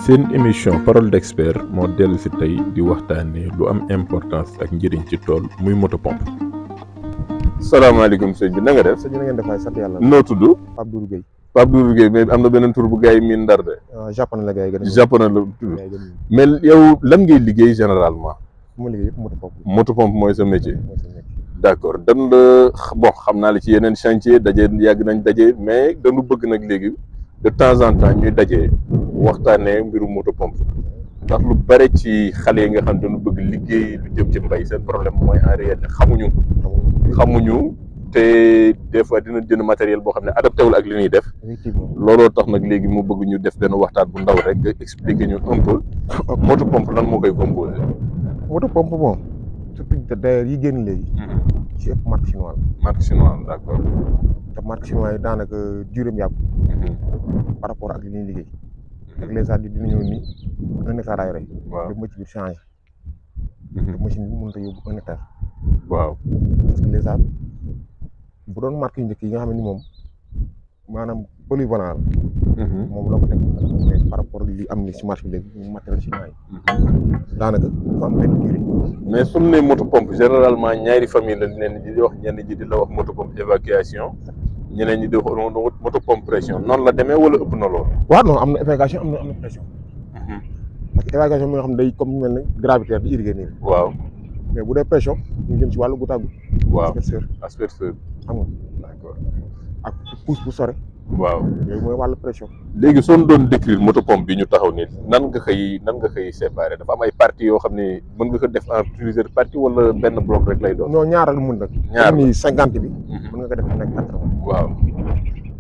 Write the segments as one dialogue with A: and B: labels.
A: seen émission parole d'expert moo dellu si tey di waxtaanee lu am importance ak njëriñ ci tool muy moto pompe. salaamaaleykum sëñ bi na nga def.
B: sëñ bi na ngeen def waay sant yàlla.
A: noo tudd.
B: Pape Doudou Gueye.
A: Pape Doudou Gueye mais am na beneen tur bu gars yi miin ndar de.
B: japonais la gars yi gën a.
A: japonais la tudd mais yow lan ngay liggéey généralement.
B: mu liggéey yëpp moto pompe.
A: moto pompe mooy sa métier. d'accord dan la bon xam naa la ci yeneen chantier daje yàgg nañ daje mais dañu bëgg nag léegi de temps en temps ñuy daje waxtaanee mbiru moto pompe ndax lu bare ci xale yi nga xam dañu bëgg liggéey lu jëm ci mbay seen problème mooy en réalité xamuñu te des fois dina jënd matériel boo xam ne adapté wul ak li ñuy def. looloo tax nag léegi mu bëgg ñu def benn waxtaan bu ndaw rek nga expliquer ñu un peu moto pompe lan moo koy composé.
B: moto pompe bon surtout d'ailleurs yi génn léegi. ci ëpp marque chinoise.
A: marque chinoise d'accord.
B: te marque chinoise yi daanaka durée bi yàgg. par rapport ak li ñuy liggéey. ak les adultes dina ñëw ni un hectare ay rey.
A: waaw
B: def machine bi changé. te machine bi mënut a yóbbu un hectare.
A: waaw
B: parce que les adultes bu doon marque yu njëkk yi nga xam ne ni moom maanaam polyvalent la. moom la ko teg mais par rapport ak li am ni si marché bi léegi matériel chinois yi. daanaka dafa am benn durée.
A: mais suñu nee moto pompe généralement ñaari famille la leen di wax ñenn ñi di la wax moto pompe évacuation ñeneen ñi di wax moto pompe pression noonu la demee wala ëpp na loolu.
B: waaw non am na évacuation am na pression. parce que évacuation mooy xam ne day comme mel ne gravitaire di irriguer nii.
A: waaw
B: mais bu dee pression ñu jëm ci wàllu goutte à goutte.
A: waaw
B: asperseur xam nga.
A: d'accord
B: ak pousse bu sore.
A: waaw
B: yooyu mooy wàllu pression.
A: léegi soo doon décrire moto pompe bi ñu taxaw nii nan nga koy séparer dafa am ay parties yoo xam ne mën nga ko def en plusieurs parties wala benn bloc rek lay doon.
B: non ñaaral mun nag.
A: ñaar
B: ni 50 bi. mën nga ko def nekk 80.
A: waaw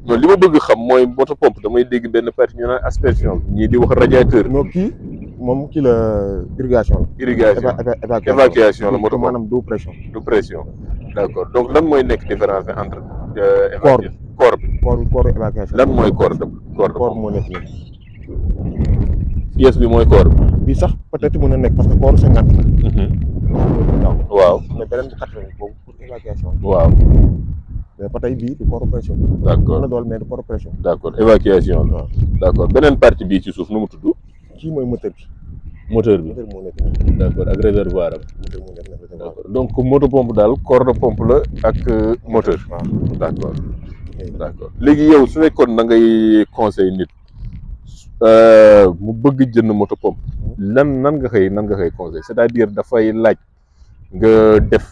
A: non li ma bëgg xam mooy moto pompe damay dégg benn partie ñu naan aspersion ñii di wax radiateur.
B: non kii moom kii la irrigation la.
A: irrigation évacuation la moto pompe
B: maanaam du pression.
A: du pression d'accord donc lan mooy nekk différence bi entre.
B: corps évacuation.
A: lan mooy corps
B: moo nekk nii.
A: pièce bi mooy corps bi.
B: bii sax peut-être mën na nekk parce que corps 50 la.
A: waaw
B: mais beneen bu 80 boobu pour évacuation.
A: waaw.
B: mais ba tey bii du corps pression.
A: d'accord
B: mën na dool mais du corps pression.
A: d'accord évacuation la. d'accord beneen partie bii ci suuf nu mu tudd.
B: kii mooy moteur bi.
A: moteur bi
B: moteur moo nekk nii.
A: d'accord ak réservoir am.
B: moteur moo nekk nii.
A: d'accord donc moto pompe daal corps de pompe la ak moteur.
B: waaw
A: d'accord d'accord léegi yow su fekkoon da ngay conseil nit mu bëgg jënd moto pompe nan nga koy conseil c'est-à-dire dafay laaj nga def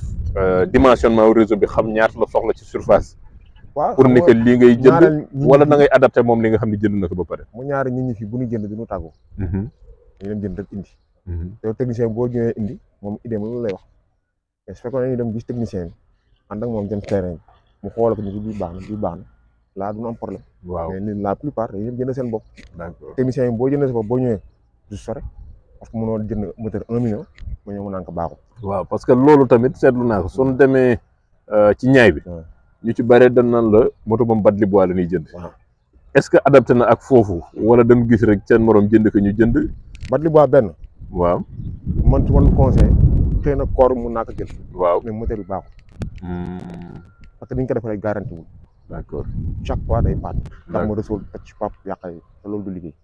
A: dimensionnement réseau bi xam ñaata la soxla ci surface.
B: waaw
A: pour ni que lii ngay jënd wala da ngay adapté moom li nga xam ne jënd na ko ba pare.
B: mu ñaari nit ñi fi bu ñu jënd duñu tàggoo. ñu leen jënd rek indi. te technicien boo ñëwee indi moom idée ma loolu lay wax mais su fekkoon ne ñu dem gis technicien bi ànd ak moom jëm terrain bi mu xoolal ko ni bii baax na laa du am problème.
A: waaw
B: mais ni la plupart dañuy jënd seen bopp.
A: d'accord
B: technicien yi boo jëndee sa bopp boo ñëwee du sore parce que mënoo jënd moteur 1 million ma ñëw mu naan ko baaxul.
A: waaw parce que loolu tamit seetlu naa ko suñu demee ci ñaay bi. ñu ci bare dañ naan la moto moom Badli Bois la ñuy jënd. est-ce que adapté na ak foofu wala dañu gis rek seen morom jënd ko ñu jënd.
B: Badli Bois benn.
A: waaw
B: man ci wàllu conseil xëy na corps mun naa ko jël.
A: waaw
B: mais moteur bi baaxul. parce que ni ñu ko defee garanti wul.
A: d'accord
B: chaque fois day paat. ndax ma resool teg ci pap yàqay te loolu du liggéey.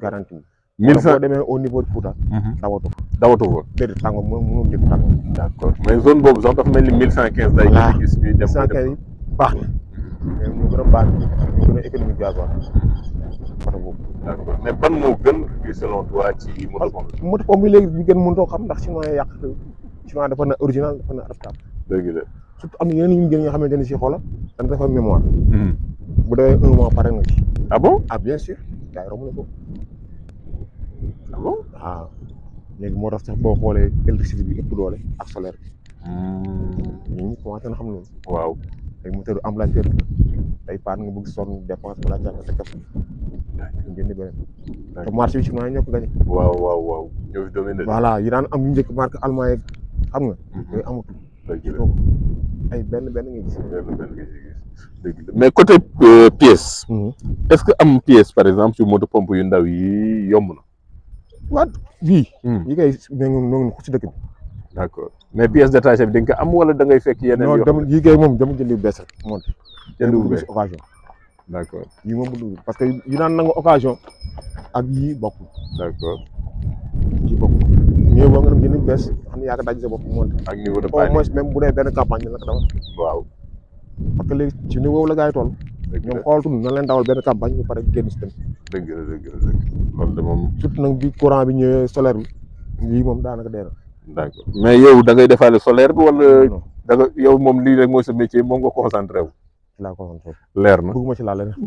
B: garanti wul.
A: 1500
B: boo demee au niveau de Fouta.
A: dawatu fa.
B: déedéet tàngoor mënul dégg tàngoor.
A: d'accord mais zone boobu sax dafa mel ni 1115 day gis ñuy dem.
B: 1115 yi baax na. mais mu gën a baax ñu gën a économique gasoil. côté boobu.
A: d'accord mais ban moo gën selon toi ci moto pompe.
B: moto pompe bi léegi bi gën mënutoo xam ndax chinois yi yàq chinois dafa na original dafa na adaptable.
A: dëgg la
B: surtout am na yeneen yu gën yoo xamante ne si xoola dañ dafa mémoire. bu dee 1 mois pare na ci.
A: ah bon
B: ah bien sûr gars yi romb na ko.
A: ah bon
B: waaw léegi moo tax sax boo xoolee électricité bi ëpp doole ak solaire bi. ñun ñi commencé na xam loolu.
A: waaw
B: léegi moteur ambulancier bi day paan nga bëgg sonn dépense balaa jàpp sa kese. ñu jënd beneen. te marché bi chinois yi ñoo ko gagné.
A: waaw ñoo fi dominé.
B: voilà yi daan am yu njëkk marque allemand yeeg xam nga. yooyu amatul. ay benn ngay gis.
A: mais côté pièce. est-ce que am pièce par exemple ci moto pompe yu ndaw yi yomb na.
B: waaw bii. yi koy noonu ci dëkk bi.
A: d'accord mais pièce détachée bi di nga ko am wala da ngay fekk yeneen yoo xam ne
B: yi koy moom dama jënd yu bees rek monté.
A: jënd bu bees
B: occasion.
A: d'accord
B: yii moom du parce que yi naan nangu occasion ak yii bokkul.
A: d'accord
B: yii bokkul ñëw boo nga dem jënd bees xam ne yaa ko daj sa bopp monté
A: ak niveau de
B: au moins même bu dee benn campagne la ko dawal
A: waaw
B: parce que léegi ci niveau la gars yi toll ñoom xoolatul na leen dawal benn campagne ba pare génn si dem.
A: dëgg la loolu de moom
B: surtout nag bi courant bi ñëwee solaire bi lii moom daanaka dee na.
A: d'accord mais yow da ngay defaale solaire bi wala
B: non
A: da nga yow moom lii rek mooy sa métier moom nga concentré wu
B: laa ko waxoon
A: leer na
B: bëgguma ci laal leneen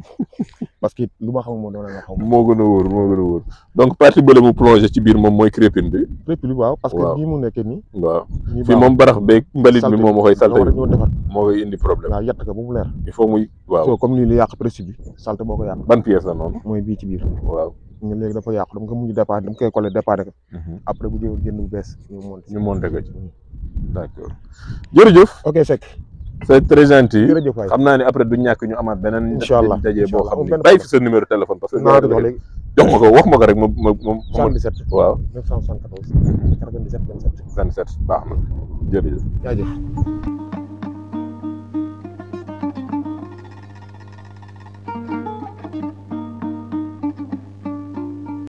B: parce que lu ma xam moom dama la xam.
A: moo gën a wóor donc partie bële mu plongé ci biir moom mooy crépine bi.
B: crépine bi waaw parce que bii mu nekkee nii.
A: waaw fii moom barax beeg mbalit mi moom moo koy salte
B: ñoo defar
A: moo koy indi problème.
B: waaw yett ko ba mu leer.
A: il faut muy waaw
B: soo comme nii li yàq précis bi salte boo ko yàq.
A: ban pièce la noonu.
B: mooy bii ci biir.
A: waaw
B: nga léegi dafa yàqu dama ko mujj départ dama koy collé départ ko. après bu jël jënd bu bees
A: ñu monté ko ci d'accord jërëjëf.
B: ok Seck.
A: c'est très gentil
B: jërëjëf waay
A: xam naa ne après du ñàkk ñu amaat beneen.
B: incha allah
A: dajee boo xam ne bàyyi fi sa numéro téléphone. parce que
B: naa ko jox léegi
A: jox ma ko wax ma ko rek ma
B: 77.
A: waaw
B: 974. 97 27.
A: 27 baax na jërëjëf.
B: jaajëf.